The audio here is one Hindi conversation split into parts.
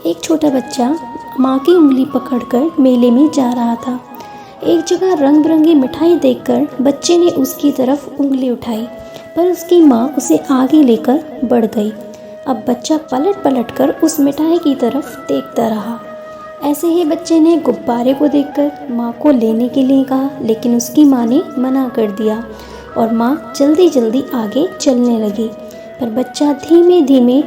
एक छोटा बच्चा माँ की उंगली पकड़कर मेले में जा रहा था। एक जगह रंग बिरंगी मिठाई देखकर बच्चे ने उसकी तरफ उंगली उठाई, पर उसकी माँ उसे आगे लेकर बढ़ गई। अब बच्चा पलट पलट कर उस मिठाई की तरफ देखता रहा। ऐसे ही बच्चे ने गुब्बारे को देखकर माँ को लेने के लिए कहा, लेकिन उसकी माँ ने मना कर दिया और माँ जल्दी जल्दी आगे चलने लगी। पर बच्चा धीमे धीमे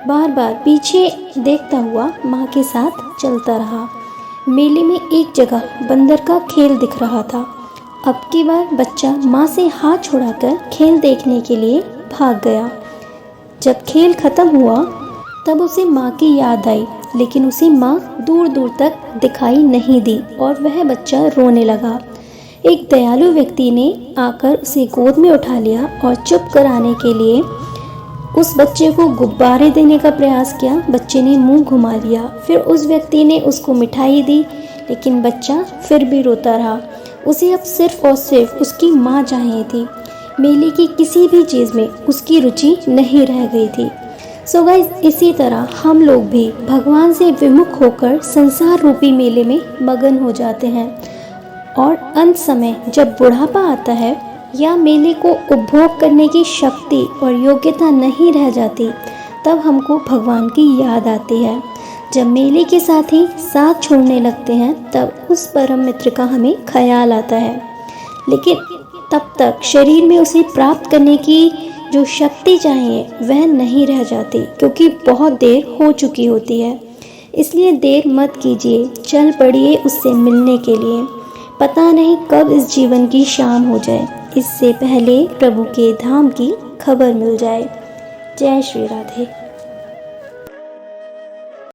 बार बार पीछे देखता हुआ माँ के साथ चलता रहा। मेले में एक जगह बंदर का खेल दिख रहा था। अब की बार बच्चा माँ से हाथ छुड़ाकर खेल देखने के लिए भाग गया। जब खेल खत्म हुआ तब उसे माँ की याद आई, लेकिन उसे माँ दूर दूर तक दिखाई नहीं दी और वह बच्चा रोने लगा। एक दयालु व्यक्ति ने आकर उसे गोद में उठा लिया और चुप कराने के लिए उस बच्चे को गुब्बारे देने का प्रयास किया। बच्चे ने मुंह घुमा लिया। फिर उस व्यक्ति ने उसको मिठाई दी, लेकिन बच्चा फिर भी रोता रहा। उसे अब सिर्फ और सिर्फ उसकी माँ चाहिए थी। मेले की किसी भी चीज़ में उसकी रुचि नहीं रह गई थी। सो गाइस, इसी तरह हम लोग भी भगवान से विमुख होकर संसार रूपी मेले में मगन हो जाते हैं और अंत समय जब बुढ़ापा आता है या मेले को उपभोग करने की शक्ति और योग्यता नहीं रह जाती, तब हमको भगवान की याद आती है। जब मेले के साथी साथ छोड़ने लगते हैं तब उस परम मित्र का हमें ख्याल आता है, लेकिन तब तक शरीर में उसे प्राप्त करने की जो शक्ति चाहिए वह नहीं रह जाती, क्योंकि बहुत देर हो चुकी होती है। इसलिए देर मत कीजिए, चल पड़िए उससे मिलने के लिए। पता नहीं कब इस जीवन की शाम हो जाए, इससे पहले प्रभु के धाम की खबर मिल जाए। जय श्री राधे।